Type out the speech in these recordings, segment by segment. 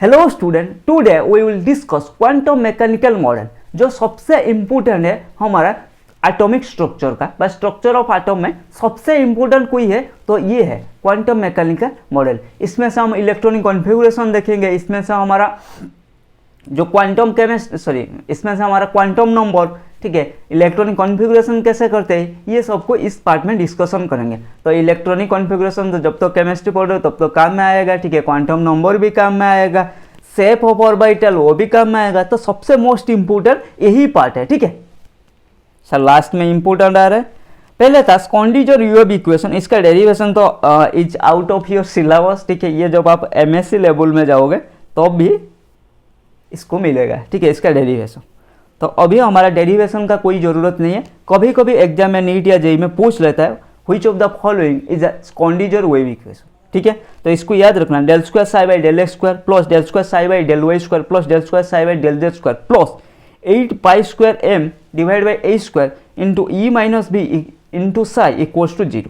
Hello student, today we will discuss quantum mechanical model. जो सबसे important है हमारा एटॉमिक स्ट्रक्चर का, बस स्ट्रक्चर ऑफ एटम में सबसे इम्पोर्टेंट कोई है तो ये है क्वांटम मैकेनिकल मॉडल। इसमें से हम इलेक्ट्रॉनिक कॉन्फ़िगरेशन देखेंगे, इसमें से हमारा जो क्वांटम इसमें से हमारा क्वांटम नंबर, ठीक है, इलेक्ट्रॉनिक कॉन्फ़िगरेशन कैसे करते हैं, ये सबको इस पार्ट में डिस्कशन करेंगे। तो इलेक्ट्रॉनिक कॉन्फ़िगरेशन तो जब तो केमिस्ट्री पढ़ रहे हो तब तो काम में आएगा, ठीक है, क्वांटम नंबर भी काम में आएगा, शेप ऑफ ऑर्बिटल वो भी काम में आएगा। तो सबसे मोस्ट इंपोर्टेंट यही पार्ट है, ठीक है। सर लास्ट में इंपोर्टेंट आ रहा है। पहले था स्कॉन्डिंजर-यूएब इक्वेशन, इसका डेरिवेशन तो is out of your syllabus, ठीक है। ये जब आप एमएससी लेवल में जाओगे तो भी इसको मिलेगा, ठीक है, इसका डेरिवेशन। तो अभी हमारा डेरिवेशन का कोई ज़रूरत नहीं है। कभी कभी एग्जाम में नीट या जेईई में पूछ लेता है which of the following is a schrodinger wave equation, ठीक है। तो इसको याद रखना, del square psi by del x square plus del square psi by del y square plus del square psi by del z square plus 8 pi square m divide by a square into E minus V into psi equals to 0।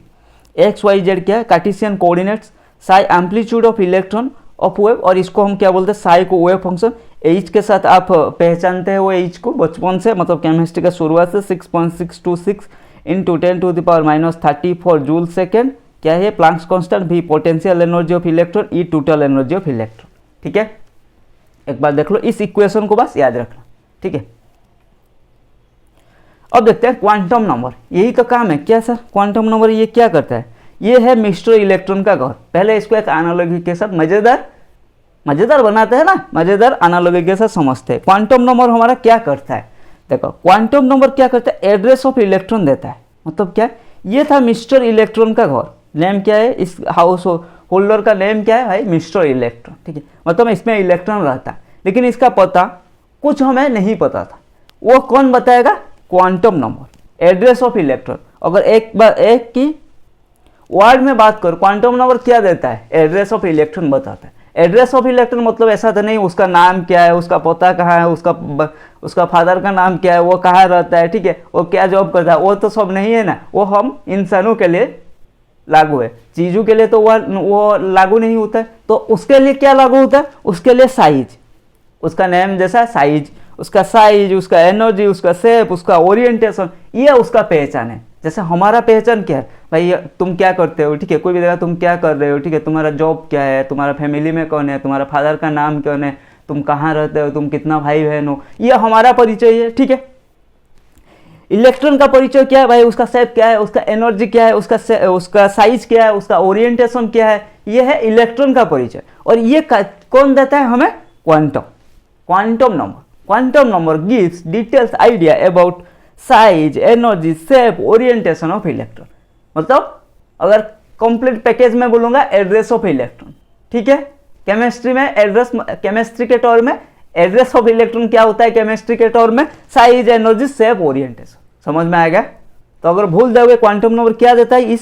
X y z क्या है, Cartesian coordinates, psi amplitude of electron of wave, और इसको हम क्या बोलते हैं, साई को wave function. H के साथ आप पहचानते हैं वो एच को बचपन से, मतलब केमिस्ट्री का शुरुआत से 6.626 इंटू 10⁻34 जूल सेकेंड क्या है, प्लैंक्स कांस्टेंट, भी potential energy of electron, E total energy of electron, ठीक है। एक बार देख लो, इस इक्वेशन को बस याद रखना, ठीक है। अब देखते हैं क्वांटम नंबर, यही तो काम है क्या सर, क्वांटम नंबर ये क्या करता है, ये है मिस्टर इलेक्ट्रॉन का घर। पहले इसको एक एनालॉजी के साथ मजेदार बनाते हैं ना, मजेदार एनालॉजी के साथ समझते हैं। क्वांटम नंबर हमारा क्या करता है, देखो क्वांटम नंबर क्या करता है, एड्रेस ऑफ इलेक्ट्रॉन देता है। मतलब क्या, ये था मिस्टर इलेक्ट्रॉन का घर, नेम क्या है, इस हाउस होल्डर का नेम क्या है भाई, मिस्टर इलेक्ट्रॉन, ठीक है। मतलब इसमें इलेक्ट्रॉन रहता है, लेकिन इसका पता कुछ हमें नहीं पता था, वो कौन बताएगा, quantum number, address of electron. अगर एक की वर्ड में बात करो, क्वांटम नंबर क्या देता है, एड्रेस ऑफ इलेक्ट्रॉन बताता है। एड्रेस ऑफ इलेक्ट्रॉन मतलब ऐसा तो नहीं उसका नाम क्या है, उसका पता कहाँ है, उसका फादर का नाम क्या है, वो कहाँ रहता है, ठीक है, वो क्या जॉब करता है, वो तो सब नहीं है ना। वो हम इंसानों के लिए लागू है, चीज़ों के लिए तो वो लागू नहीं होता है। तो उसके लिए क्या लागू होता है, उसके लिए साइज, उसका नेम जैसा साइज, उसका साइज, उसका एनर्जी, उसका शेप, उसका ओरिएंटेशन, ये उसका पहचान है। जैसे हमारा पहचान क्या है भाई, तुम क्या करते हो, ठीक है, कोई भी जगह तुम क्या कर रहे हो, ठीक है, तुम्हारा जॉब क्या है, तुम्हारा फैमिली में कौन है, तुम्हारा फादर का नाम कौन है, तुम कहाँ रहते हो, तुम कितना भाई बहन हो, ये हमारा परिचय है, ठीक है। इलेक्ट्रॉन का परिचय क्या है भाई, उसका शेप क्या है, उसका एनर्जी क्या है, उसका साइज क्या है, उसका ओरिएंटेशन क्या है, ये है इलेक्ट्रॉन का परिचय। और ये कौन देता है हमें, quantum number. Quantum number gives details idea about size, energy, shape, orientation of electron. मतलब अगर कंप्लीट पैकेज में बोलूंगा, एड्रेस ऑफ इलेक्ट्रॉन, ठीक है। केमिस्ट्री में एड्रेस, केमिस्ट्री के तौर में एड्रेस ऑफ इलेक्ट्रॉन क्या होता है, केमिस्ट्री के तौर में साइज, एनर्जी, शेप, ओरिएंटेशन। समझ में आएगा। तो अगर भूल जाओगे क्वांटम नंबर क्या देता है,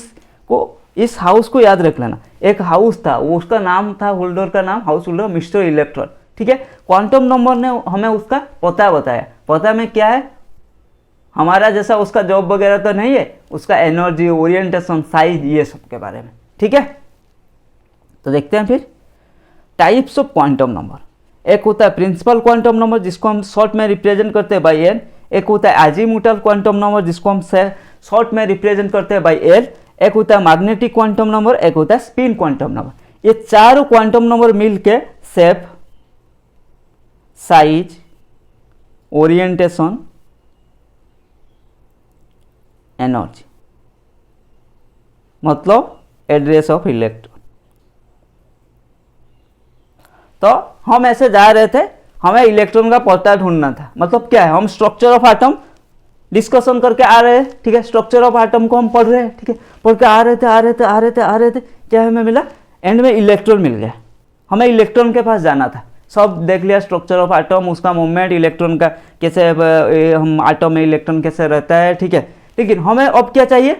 इस हाउस को याद रख लेना। एक हाउस था, वो उसका नाम था, होल्डर का नाम, हाउस होल्डर मिस्टर इलेक्ट्रॉन, ठीक है। क्वांटम नंबर ने हमें उसका पता बताया। पता में क्या है, हमारा जैसा उसका जॉब वगैरह तो नहीं है, उसका एनर्जी, ओरिएंटेशन, साइज, ये सब के बारे में, ठीक है। तो देखते हैं फिर टाइप्स ऑफ क्वांटम नंबर। एक होता है प्रिंसिपल क्वांटम नंबर, जिसको हम शॉर्ट में रिप्रेजेंट करते हैं बाई एन। एक होता है अजीमुथल क्वांटम नंबर, जिसको हम शॉर्ट में रिप्रेजेंट करते हैं बाई एल। एक होता है मैग्नेटिक क्वांटम नंबर, एक होता है स्पिन क्वांटम नंबर। ये चारों क्वांटम नंबर मिलके शेप, साइज, ओरिएंटेशन, एनर्जी, मतलब एड्रेस ऑफ इलेक्ट्रॉन। तो हम ऐसे जा रहे थे, हमें इलेक्ट्रॉन का पता ढूंढना था। मतलब क्या है, हम स्ट्रक्चर ऑफ एटम डिस्कशन करके आ रहे हैं, ठीक है, स्ट्रक्चर ऑफ एटम को हम पढ़ रहे हैं, ठीक है, पढ़ के आ रहे थे, क्या हमें मिला, एंड में इलेक्ट्रॉन मिल गया। हमें इलेक्ट्रॉन के पास जाना था, सब देख लिया, स्ट्रक्चर ऑफ एटम, उसका मूवमेंट, इलेक्ट्रॉन का कैसे, हम एटम में इलेक्ट्रॉन कैसे रहता है, ठीक है। लेकिन हमें अब क्या चाहिए,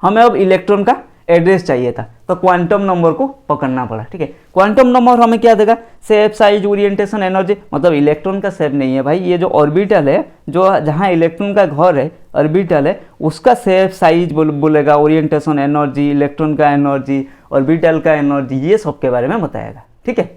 हमें अब इलेक्ट्रॉन का एड्रेस चाहिए था, तो क्वांटम नंबर को पकड़ना पड़ा, ठीक है। क्वांटम नंबर हमें क्या देगा, शेप, साइज, ओरिएंटेशन, एनर्जी। मतलब इलेक्ट्रॉन का शेप नहीं है भाई, ये जो ऑर्बिटल है, जो जहाँ इलेक्ट्रॉन का घर है, ऑर्बिटल है, उसका शेप, साइज बोलेगा, ओरिएंटेशन, एनर्जी, इलेक्ट्रॉन का एनर्जी, ऑर्बिटल का एनर्जी, ये सब के बारे में बताएगा, ठीक है।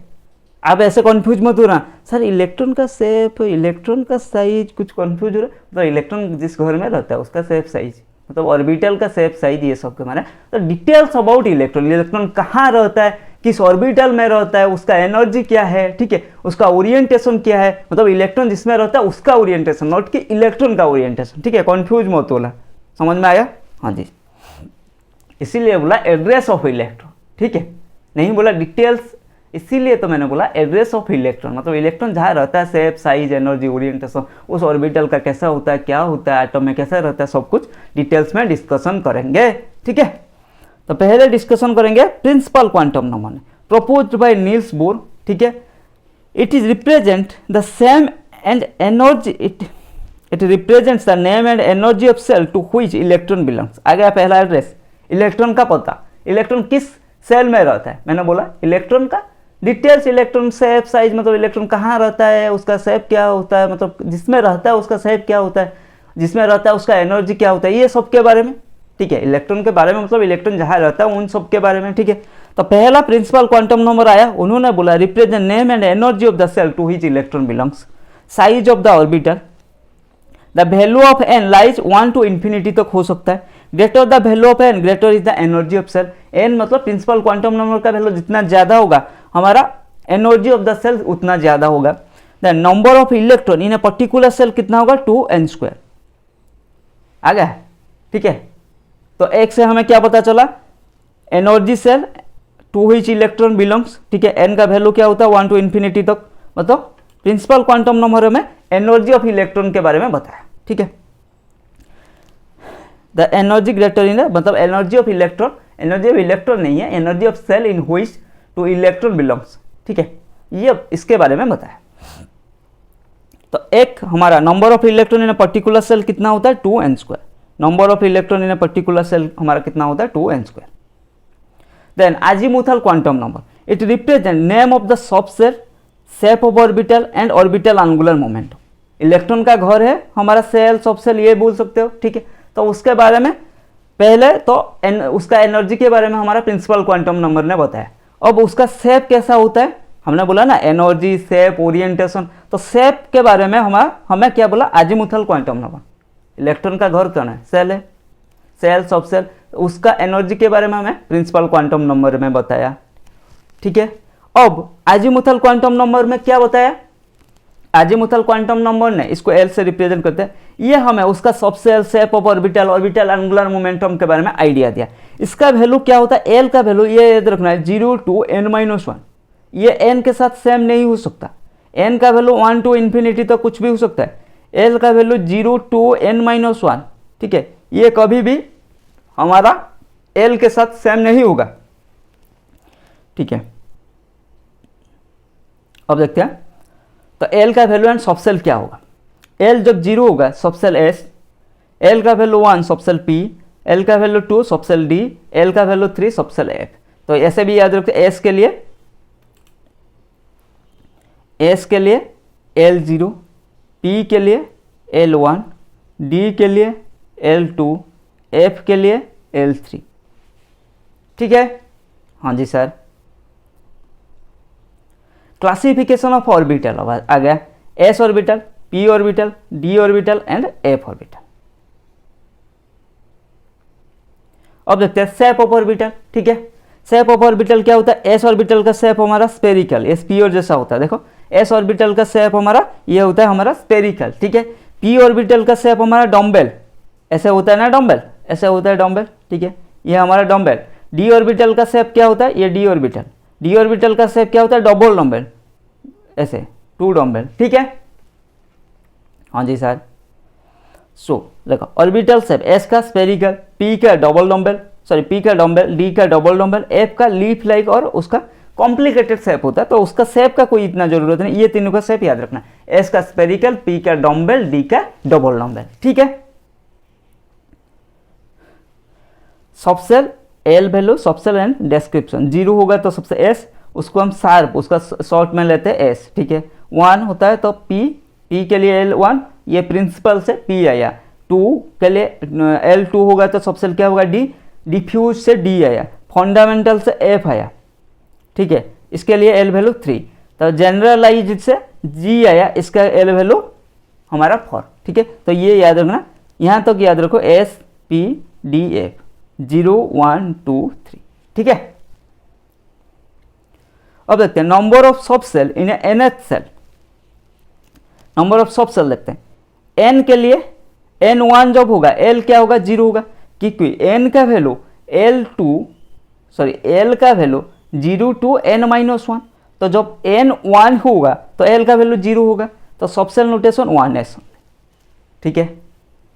आप ऐसे कंफ्यूज मत हो रहा सर, इलेक्ट्रॉन का शेप, इलेक्ट्रॉन का साइज, कुछ कंफ्यूज हो रहा है। तो इलेक्ट्रॉन जिस घर में रहता है उसका शेप साइज, मतलब ऑर्बिटल का शेप साइज, ये सब के माने। तो डिटेल्स अबाउट इलेक्ट्रॉन, इलेक्ट्रॉन कहाँ रहता है, किस ऑर्बिटल में रहता है, उसका एनर्जी क्या है, ठीक है, उसका ओरिएंटेशन क्या है, मतलब इलेक्ट्रॉन जिसमें रहता है उसका ओरिएंटेशन, नॉट कि इलेक्ट्रॉन का ओरिएंटेशन, ठीक है। कंफ्यूज मत होला, समझ में आया? हाँ जी, इसीलिए बोला एड्रेस ऑफ इलेक्ट्रॉन, ठीक है, नहीं बोला डिटेल्स, इसीलिए तो मैंने बोला एड्रेस ऑफ इलेक्ट्रॉन, मतलब इलेक्ट्रॉन जहाँ रहता है, शेप, साइज, एनर्जी, ओरिएंटेशन, उस ऑर्बिटल का कैसा होता है, क्या होता है, एटम में कैसा रहता है, सब कुछ डिटेल्स में डिस्कशन करेंगे, ठीक है। तो पहले डिस्कशन करेंगे principal quantum number proposed by Niels Bohr, ठीक है। It is represent the same and energy, it represents the name and energy of shell to which electron belongs. आ गया पहला एड्रेस, इलेक्ट्रॉन का पता, इलेक्ट्रॉन किस सेल में रहता है, मैंने बोला इलेक्ट्रॉन का डिटेल्स, इलेक्ट्रॉन शेप, साइज, मतलब इलेक्ट्रॉन कहाँ रहता है, उसका शेप क्या होता है, मतलब जिसमें रहता है उसका शेप क्या होता है, जिसमें रहता है उसका एनर्जी क्या होता है, ये सब के बारे में, ठीक है। इलेक्ट्रॉन के बारे में मतलब इलेक्ट्रॉन जहाँ रहता है उन सब के बारे में, ठीक है। तो पहला प्रिंसिपल क्वांटम नंबर आया, उन्होंने बोला represent name and energy of the shell to which electron belongs, size of the orbital, the value of N lies 1 to infinity तक हो सकता है, greater the value of N greater is the energy of shell. N मतलब principal quantum number का value जितना ज़्यादा होगा हमारा एनर्जी ऑफ द सेल उतना ज़्यादा होगा। The number of electron in a particular shell कितना होगा, 2n²। आ गया, ठीक है। तो एक से हमें क्या पता चला, energy shell to which electron belongs, ठीक है। एन का वैल्यू क्या होता है 1 to infinity तक, मतलब प्रिंसिपल क्वांटम नंबर में एनर्जी ऑफ इलेक्ट्रॉन के बारे में बताया, ठीक है। द एनर्जी ग्रेटर इन, मतलब energy of electron, energy of electron नहीं है, energy of shell in which to electron belongs, ठीक है, ये इसके बारे में बताया। तो एक हमारा number of electron in a particular shell कितना होता है, 2n²। Number of electron in a particular shell हमारा कितना होता है, 2n²। Then azimuthal quantum number, it represent name of the sub shell, shape of orbital and orbital angular momentum. Electron का घर है हमारा सेल, सब सेल, ये बोल सकते हो, ठीक है। तो उसके बारे में पहले तो उसका एनर्जी के बारे में हमारा प्रिंसिपल क्वांटम नंबर ने बताया। अब उसका शेप कैसा होता है, हमने बोला ना एनर्जी, शेप, ओरिएंटेशन, तो शेप के बारे में हमें क्या बोला, अजीमुथल क्वांटम नंबर। इलेक्ट्रॉन का घर कौन है, सेल है, सेल, सब सेल, उसका एनर्जी के बारे में हमें प्रिंसिपल क्वांटम नंबर में बताया, ठीक है। अब अजीमुथल क्वांटम नंबर में क्या बताया, अजीमुथल क्वांटम नंबर ने इसको एल से रिप्रेजेंट करते हैं, ये हमें उसका sub shell, shape of orbital, orbital angular momentum के बारे में आइडिया दिया। इसका वैल्यू क्या होता है, एल का वैल्यू ये याद रखना है 0 to n-1, ये एन के साथ सेम नहीं हो सकता, एन का वैल्यू 1 to infinity तक कुछ भी हो सकता है, एल का वैल्यू 0 to n-1, ठीक है, ये कभी भी हमारा एल के साथ सेम नहीं होगा, ठीक है। अब देखते हैं तो एल का वैल्यू एंड सब सेल क्या होगा, एल जब 0 होगा सब सेल एस, एल का वैल्यू 1 सब सेल पी, एल का वैल्यू 2 सब सेल डी, एल का वैल्यू 3 सब सेल एफ। तो ऐसे भी याद रखते, एस के लिए L0, P के लिए L1, D के लिए L2, F के लिए L3, ठीक है। हाँ जी सर। क्लासिफिकेशन ऑफ ऑर्बिटल आ गया, S orbital, P orbital, D orbital and F orbital. अब देखते हैं शेप ऑफ ऑर्बिटल, ठीक है। शेप ऑफ ऑर्बिटल क्या होता है, एस ऑर्बिटल का शेप हमारा स्पेरिकल, स्फीयर जैसा होता है, देखो एस ऑर्बिटल का शेप हमारा ये होता है हमारा स्पेरिकल, ठीक है। पी ऑर्बिटल का शेप हमारा डम्बेल, ऐसे होता है ना डम्बेल, ऐसे होता है डम्बेल, ठीक है, ये हमारा डम्बेल। डी ऑर्बिटल का शेप क्या होता है, ये डी ऑर्बिटल, डी ऑर्बिटल का शेप क्या होता है, डबल डम्बेल, ऐसे 2 डम्बेल, ठीक है। हाँ जी सर। सो देखो ऑर्बिटल शेप, एस का स्पेरिकल, पी का डबल डम्बेल, सॉरी पी का डम्बेल, डी का डबल डम्बेल, एफ का लीफ लाइक और उसका कॉम्प्लिकेटेड शेप होता है, तो उसका शेप का कोई इतना जरूरत नहीं, ये तीनों का शेप याद रखना, एस का स्पेरिकल, पी का डम्बेल, डी का डबल डम्बेल, ठीक है। Subshell L value, subshell and description, 0 होगा तो सबसे एस, उसको हम शार्प, उसका शॉर्ट में लेते हैं एस, ठीक है। 1 होता है तो पी, पी के लिए L1, ये प्रिंसिपल से पी आया, 2 के लिए L2 होगा तो सबसेल क्या होगा डी, डिफ्यूज से डी आया, फंडामेंटल से एफ आया, ठीक है, इसके लिए एल वैल्यू 3, तो जनरलाइज से जी आया, इसका एल वैल्यू हमारा 4, ठीक है। तो ये याद रखना, यहाँ तक याद रखो SPDF 0 1 2 3, ठीक है। अब देखते हैं number of sub shell in nth shell. Number of sub shell देखते हैं। n के लिए n1 जब होगा l क्या होगा 0 होगा, क्योंकि n का वैल्यू l का वैल्यू 0 to n-1, तो जब n 1 होगा तो l का वैल्यू 0 होगा, तो सब सेल नोटेशन 1s, ठीक है।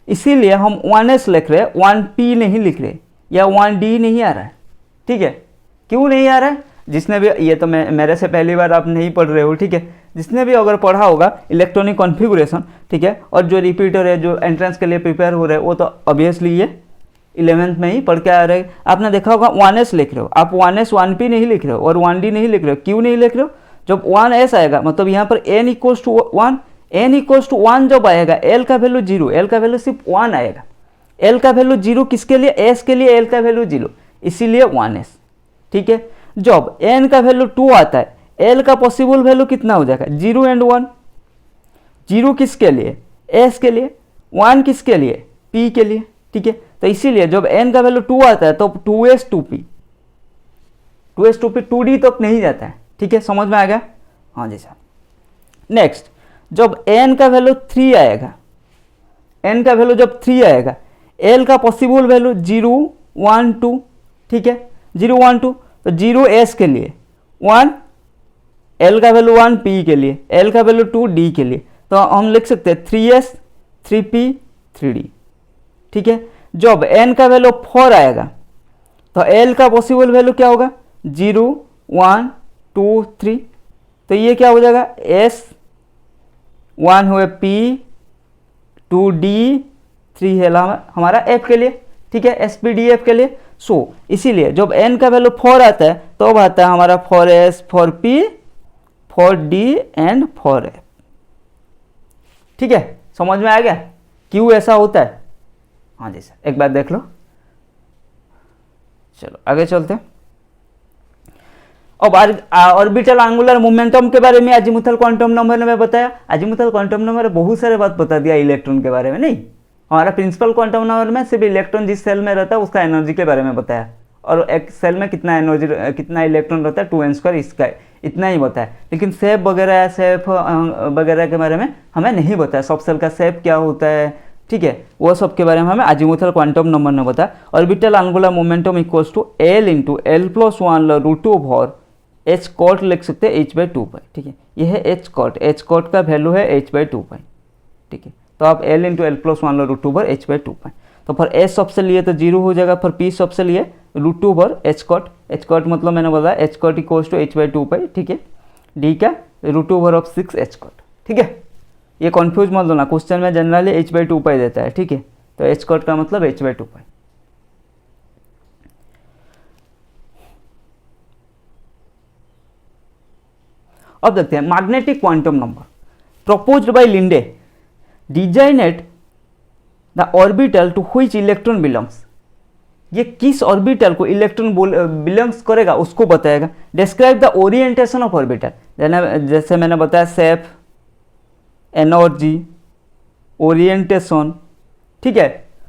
इसीलिए हम 1s लिख रहे हैं, 1p नहीं लिख रहे, या 1d नहीं आ रहा है, ठीक है। क्यों नहीं आ रहा है? जिसने भी, ये तो मेरे से पहली बार आप नहीं पढ़ रहे हो, ठीक है। जिसने भी अगर पढ़ा होगा इलेक्ट्रॉनिक कॉन्फ़िगरेशन, ठीक है, और जो रिपीटर है, जो एंट्रेंस के लिए प्रिपेयर हो रहे हैं, वो तो ऑब्वियसली ये 11th में ही पढ़ के आ रहे हैं। आपने देखा होगा 1s लिख रहे हो, आप 1s 1p नहीं लिख रहे हो और 1d नहीं लिख रहे हो। क्यों नहीं लिख रहे हो? जब 1s आएगा मतलब यहाँ पर n equals to 1, n equals to 1 जब आएगा l का वैल्यू 0, l का वैल्यू सिर्फ 1 आएगा। l का वैल्यू 0 किसके लिए? s के लिए l का वैल्यू 0, इसीलिए 1s, ठीक है। जब n का वैल्यू 2 आता है, l का पॉसिबल वैल्यू कितना हो जाएगा? 0 and 1। 0 किसके लिए? s के लिए। 1 किसके लिए? p के लिए, ठीक है। तो इसीलिए जब n का वैल्यू 2 आता है तो 2s 2p 2d तक नहीं जाता है, ठीक है। समझ में आ गया? हाँ जी सर। नेक्स्ट, जब n का वैल्यू 3 आएगा, n का वैल्यू जब 3 आएगा, l का पॉसिबल वैल्यू 0 1 2, ठीक है। 0 1 2, तो 0 s के लिए, 1 l का वैल्यू 1 p के लिए, l का वैल्यू 2 d के लिए, तो हम लिख सकते हैं 3s 3p 3d, ठीक है। जब n का वैल्यू 4 आएगा तो l का पॉसिबल वैल्यू क्या होगा? 0 1 2 3, तो ये क्या हो जाएगा? s 1 हुए p 2d 3 है हमारा f के लिए, ठीक है, SPDF के लिए। इसीलिए जब n का वैल्यू 4 आता है तो अब आता है हमारा 4s 4p 4d and 4f, ठीक है। समझ में आ गया क्यों ऐसा होता है? हाँ जी सर, एक बार देख लो। चलो आगे चलते हैं। अब ऑर्बिटल एंगुलर मोमेंटम के बारे में अजीमुथल क्वांटम नंबर ने मैं बताया। अजीमुथल क्वांटम नंबर बहुत सारे बात बता दिया इलेक्ट्रॉन के बारे में, नहीं, हमारा प्रिंसिपल क्वांटम नंबर में सिर्फ इलेक्ट्रॉन जिस सेल में रहता है उसका एनर्जी के बारे में बताया, और एक सेल में कितना एनर्जी, कितना इलेक्ट्रॉन रहता है 2n², इसका इतना ही बताया। लेकिन शेप वगैरह के बारे में हमें नहीं बताया, सब सेल का शेप क्या होता है, ठीक है, वो सब के बारे में हमें अजीमुथल क्वांटम नंबर ने बताया। Orbital angular momentum equals to l into l plus 1 √2 h कॉट लिख सकते हैं h/2π, ठीक है। यह है h कॉट का वैल्यू है h/2π, ठीक है। तो आप l into l plus 1 √2 h/2π, तो फिर s सबसे लिए तो 0 हो जाएगा, फिर p सबसे लिए √2 h कॉट मतलब मैंने बताया h cot equals to h/2π, ठीक है। d का √2 6 h कॉट, ठीक है। ये कन्फ्यूज मत होना, क्वेश्चन में जनरली h/2π देता है, ठीक है। तो h कॉट का मतलब h/2π। अब देखते हैं magnetic quantum number proposed by Lande designed the orbital to which electron belongs. ये किस ऑर्बिटल को इलेक्ट्रॉन बिलोंग्स करेगा उसको बताएगा। Describe the orientation of orbital, जैसे मैंने बताया शेप, एनर्जी, ओरिएंटेशन, ठीक है।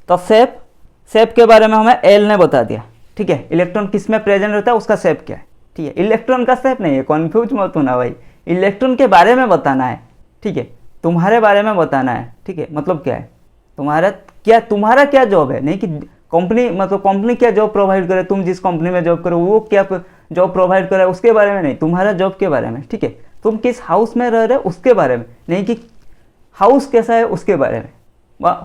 तो शेप के बारे में हमें एल ने बता दिया, ठीक है। इलेक्ट्रॉन किस में प्रेजेंट रहता है उसका शेप क्या है, ठीक है। इलेक्ट्रॉन का शेप नहीं है, कन्फ्यूज मत होना भाई, इलेक्ट्रॉन के बारे में बताना है, ठीक है, तुम्हारे बारे में बताना है, ठीक है। मतलब क्या है, तुम्हारा क्या जॉब है, नहीं कि कंपनी, मतलब कंपनी क्या जॉब प्रोवाइड करे, तुम जिस कंपनी में जॉब करो वो क्या जॉब प्रोवाइड करे उसके बारे में नहीं, तुम्हारा जॉब के बारे में, ठीक है। तुम किस हाउस में रह रहे हो उसके बारे में, नहीं कि हाउस कैसा है उसके बारे में,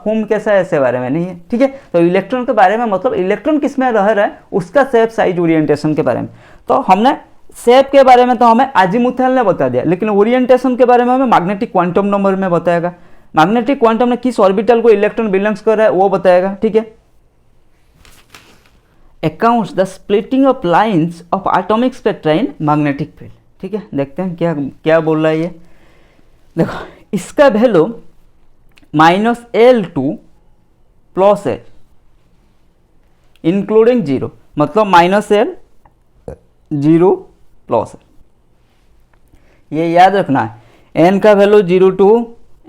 होम कैसा है ऐसे बारे में नहीं है, ठीक है। तो इलेक्ट्रॉन के बारे में मतलब इलेक्ट्रॉन किस में रह रहा है उसका शेप, साइज, ओरिएंटेशन के बारे में। तो हमने शेप के बारे में तो हमें अजीमुथल ने बता दिया, लेकिन ओरिएंटेशन के बारे में हमें मैग्नेटिक क्वांटम नंबर में बताएगा। मैग्नेटिक क्वांटम में किस ऑर्बिटल को इलेक्ट्रॉन बिलोंग्स कर रहा है वो बताएगा, ठीक है। Accounts the splitting of lines of atomic spectra in magnetic field, ठीक है। देखते हैं क्या क्या बोल रहा है ये। देखो इसका वैल्यू -L2 + L इंक्लूडिंग 0, मतलब -L 0 + L। ये याद रखना है। n का value 0 to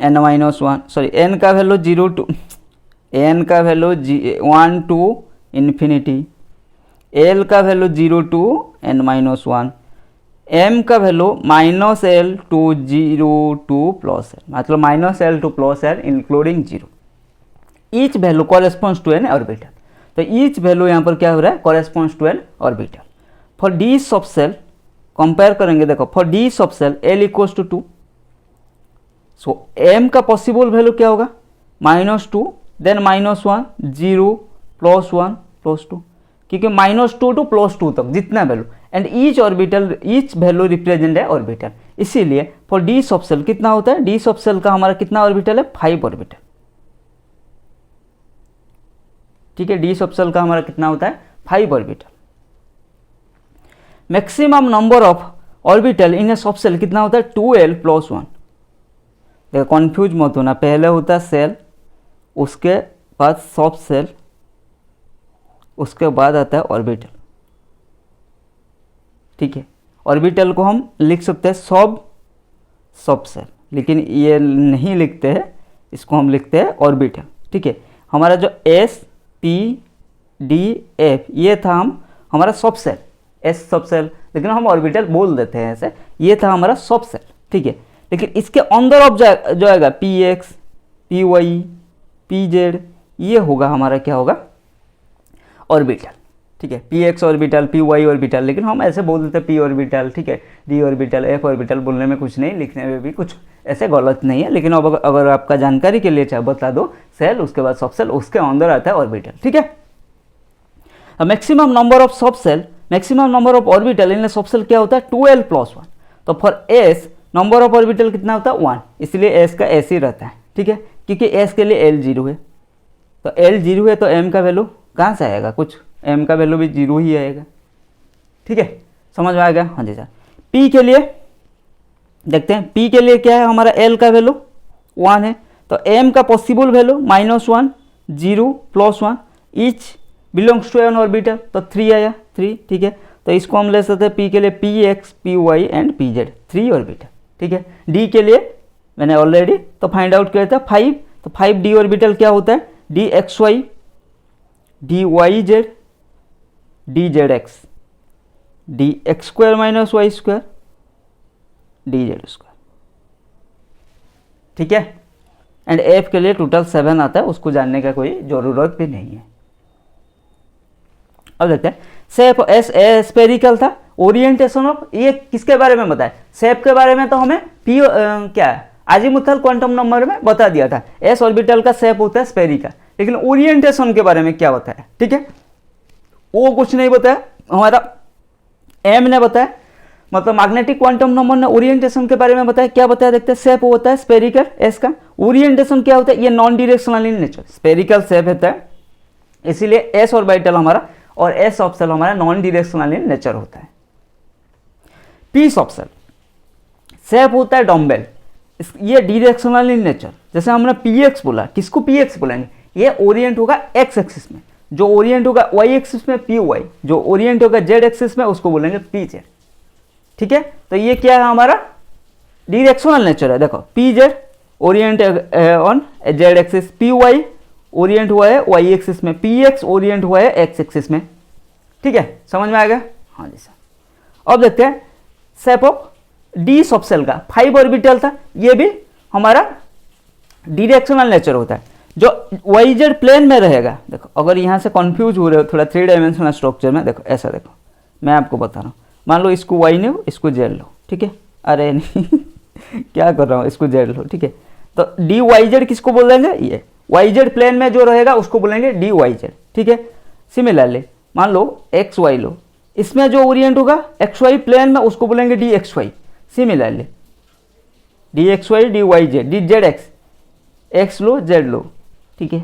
n-1, sorry n का वैल्यू 0 टू n का वैल्यू 1 टू इन्फिनिटी, l का वैल्यू 0 टू n-1, m का value -l to 0 to +l, मतलब -l to +l including 0। Each value corresponds to an orbital. तो each value यहाँ पर क्या हो रहा है, corresponds to an orbital. For D sub shell compare करेंगे, देखो for D sub cell l equals to 2, so m का पॉसिबल वैल्यू क्या होगा, -2, देन -1, 0, +1, +2, क्योंकि -2 टू +2 तक जितना value, and each orbital, each value represent है ऑर्बिटल। इसीलिए फॉर डी सब सेल कितना होता है, डी सब सेल का हमारा कितना ऑर्बिटल है, 5 ऑर्बिटल। ठीक है, डी सब सेल का हमारा कितना होता है, 5 orbital. Maximum number of orbital in a sub shell कितना होता है, 2l+1। देखो कन्फ्यूज मत होना, पहले होता है सेल, उसके बाद सब सेल, उसके बाद आता है ऑर्बिटल। ठीक है, ऑर्बिटल को हम लिख सकते हैं सब सेल, लेकिन ये नहीं लिखते हैं, इसको हम लिखते हैं ऑर्बिटल। ठीक है, हमारा जो S P D F ये था हमारा सब सेल, S सब सेल, लेकिन हम ऑर्बिटल बोल देते हैं ऐसे, ये था हमारा सब सेल। ठीक है, लेकिन इसके अंदर ऑफ जो आएगा PX, PY, PZ, ये होगा हमारा क्या होगा, ऑर्बिटल। ठीक है, PX ऑर्बिटल, PY ऑर्बिटल, लेकिन हम ऐसे बोल देते हैं P ऑर्बिटल। ठीक है, D ऑर्बिटल, F ऑर्बिटल, बोलने में कुछ नहीं, लिखने में भी कुछ ऐसे गलत नहीं है, लेकिन अब अगर आपका जानकारी के लिए चाहे बता दो, सेल उसके बाद सब सेल, उसके अंदर आता है ऑर्बिटल। ठीक है, maximum number of sub shell, maximum number of orbital in sub shell क्या होता है, 2l+1। तो for S number of orbital कितना होता है, 1, इसलिए S का S ही रहता है। ठीक है, क्योंकि S के लिए l 0 है, तो l 0 है, तो m का वैल्यू कहाँ से आएगा, कुछ m का वैल्यू भी 0 ही आएगा। ठीक है, समझ में आ गया। हाँ जी सर। P के लिए देखते हैं, P के लिए क्या है, हमारा l का वैल्यू 1 है, तो m का possible value -1, 0, +1, each belongs to an orbital, तो 3 आया, 3। ठीक है, तो इसको हम ले सकते हैं P के लिए PX, PY and PZ, 3 orbital. ठीक है, D के लिए मैंने ऑलरेडी तो फाइंड आउट किया था 5, तो 5D ऑर्बिटल क्या होता है, DXY, DYZ, DZX, DX² - Y², DZ²। ठीक है, एंड F के लिए टोटल 7 आता है, उसको जानने का कोई ज़रूरत भी नहीं है। अब देखते हैं, शेप एस स्पेरिकल था, ओरिएंटेशन ऑफ, ये किसके बारे में बताया, शेप के बारे में तो हमें क्या है, अजीमुथल क्वांटम नंबर में बता दिया था, एस ऑर्बिटल का शेप होता है स्पेरिकल, लेकिन ओरिएंटेशन के बारे में क्या बताया, ठीक है, वो कुछ नहीं बताया, हमारा एम ने बताया, मतलब मैग्नेटिक क्वांटम नंबर ने ओरिएंटेशन के बारे में बताया। क्या बताया, देखते हैं, शेप होता है स्पेरिकल एस का, ओरिएंटेशन क्या होता है, ये non directional in nature, spherical shape होता है, इसीलिए एस ऑर्बिटल हमारा और एस सब सेल हमारा नॉन डायरेक्शनल इन नेचर होता है। पी सब सेल शेप होता है डम्बेल, ये डायरेक्शनल इन नेचर, जैसे हमने पीएक्स बोला, किसको पीएक्स बोलेंगे, ये ओरिएंट होगा एक्स एक्सिस में, जो ओरिएंट होगा वाई एक्सिस में पी वाई, जो ओरिएंट होगा जेड एक्सिस में उसको बोलेंगे पी जेड। ठीक है, तो ये क्या है, हमारा डायरेक्शनल नेचर है। देखो P Z orient on Z axis, P Y orient हुआ है वाई एक्सिस में, पी एक्स ओरिएंट हुआ है एक्स एक्सिस में। ठीक है, समझ में आएगा। हाँ जी सर। अब देखते हैं shape of D sub cell का, 5 ऑर्बिटल था, ये भी हमारा डायरेक्शनल नेचर होता है, जो वाई जेड प्लेन में रहेगा। देखो अगर यहाँ से कंफ्यूज हो रहे हो थोड़ा 3 डायमेंशनल स्ट्रक्चर में, देखो ऐसा, देखो मैं आपको बता रहा हूँ, मान लो इसको वाई लो, इसको जेड लो, ठीक है, अरे नहीं क्या कर रहा हूँ, इसको जेड लो, ठीक है, तो डी वाई जेड किसको बोल देंगे, ये वाई जेड प्लेन में जो रहेगा उसको बोलेंगे डी वाई जेड। ठीक है, सिमिलरली मान लो एक्स वाई लो, इसमें जो ओरिएंट होगा एक्स वाई प्लेन में उसको बोलेंगे d x y. Similarly d x y d Y z, d z x, x लो जेड लो। ठीक है,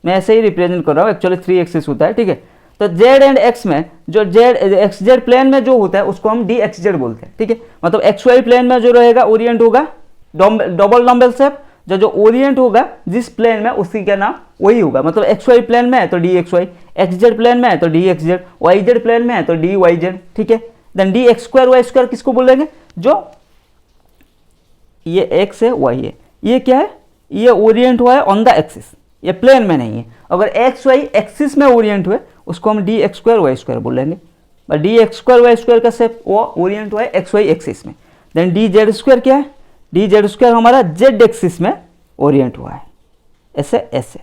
मैं ऐसे ही रिप्रेजेंट कर रहा हूँ, एक्चुअली 3 एक्सिस होता है। ठीक है, तो जेड एंड एक्स में जो जेड एक्स जेड प्लेन में जो होता है उसको हम डी एक्स जेड बोलते हैं। ठीक है, मतलब एक्स वाई प्लेन में जो रहेगा ओरिएंट होगा डबल डम्बल शेप, जो ओरिएंट होगा जिस प्लेन में उसी का नाम वही होगा, मतलब एक्स वाई प्लेन में है तो D x Y, X Z plane में है तो D X Z, Y Z plane में है तो डी वाई जेड। ठीक है, then D x square Y square किसको बोलेंगे, जो ये एक्स है वाई है, ये क्या है, ये ओरिएंट हुआ है ऑन द एक्सिस, ये प्लेन में नहीं है। अगर एक्स वाई एक्सिस में ओरिएंट हुए उसको हम d x square Y square बोलेंगे। D x square Y square का सेप वो ओरिएंट हुआ है एक्स वाई एक्सिस में। देन डी जेड स्क्वायर क्या है, डी जेड स्क्वायर हमारा जेड एक्सिस में ओरिएंट हुआ है, ऐसे ऐसे,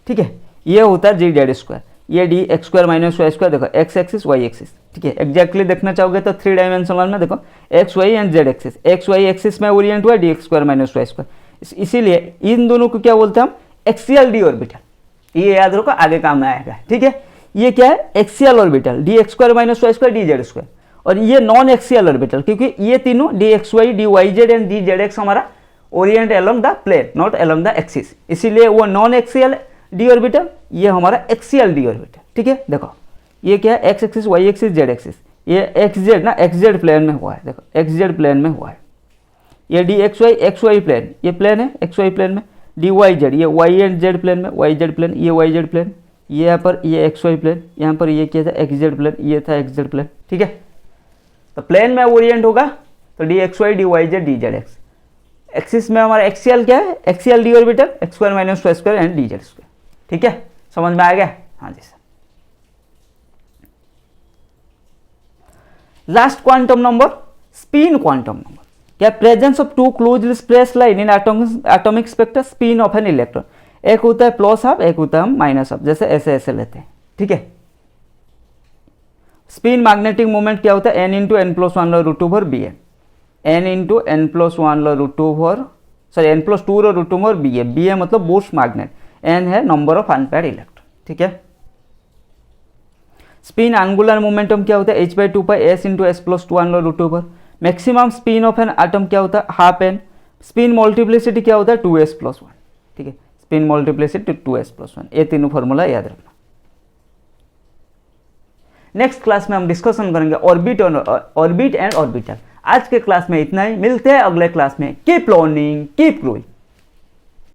ठीक है। ये होता है जी जेड स्क्वायर। ये D x square minus Y square, देखो एक्स एक्सिस वाई एक्सिस, ठीक है। एग्जैक्टली देखना चाहोगे तो 3 डायमेंशनल में देखो X Y and Z axis, X Y axis में ओरिएंट हुआ है D x square minus Y square. इसीलिए इन दोनों को क्या बोलते हैं हम, एक्सियल डी ऑर्बिटल। ये याद रखो, आगे काम में आएगा, ठीक है। ये क्या है, axial orbital, d x square minus Y square d z square. और ये नॉन एक्सियल ऑर्बिटल, क्योंकि ये तीनों d x y d Y z and d z x हमारा orient along the plane, not along the axis, इसीलिए वो non axial d orbital, ये हमारा एक्सियल डी ऑर्बिटल, ठीक है। देखो ये क्या है, X axis Y axis Z axis, ये एक्स जेड ना एक्स जेड प्लेन में हुआ है, देखो एक्स जेड प्लेन में हुआ है। ये डी एक्स वाई प्लेन, ये प्लेन है एक्स वाई प्लेन में, डी वाई जेड, ये वाई एंड जेड प्लेन में, वाई जेड प्लेन, ये वाई जेड प्लेन, ये यहाँ पर ये एक्स वाई प्लेन, यहाँ पर ये क्या था एक्स जेड प्लेन, ये था एक्स जेड प्लेन, ठीक है। तो प्लेन में ओरिएंट होगा तो D x y d Y z d z x. Axis में हमारा एक्सियल क्या है, axial d orbital x square minus Y square and d z square, ठीक है। समझ में आ गया, हाँ जी sir. Last quantum number, spin quantum number. क्या, presence of two closely spaced line in atomic spectrum, spin of an electron. एक होता है प्लस हाफ, एक होता है हम माइनस हाफ, जैसे ऐसे ऐसे लेते हैं, ठीक है। स्पिन मैग्नेटिक मोमेंट क्या होता है, n into n plus one root over B M, n into n plus one root over, sorry n plus two root over B A, B A मतलब बोर्स मैग्नेट, n है number of unpaired electron, ठीक है। Spin angular momentum क्या होता है, h by two pi s into s plus two one root over. Maximum spin of an atom क्या होता है, हाफ एन। स्पिन मल्टीप्लिसिटी क्या होता है, 2s प्लस वन, ठीक है। Spin multiplicity 2s plus one, ये तीनों फॉर्मूला याद रखना। नेक्स्ट क्लास में हम डिस्कशन करेंगे ऑर्बिट एंड ऑर्बिटल। आज के क्लास में इतना ही, मिलते हैं अगले क्लास में। Keep learning, keep growing.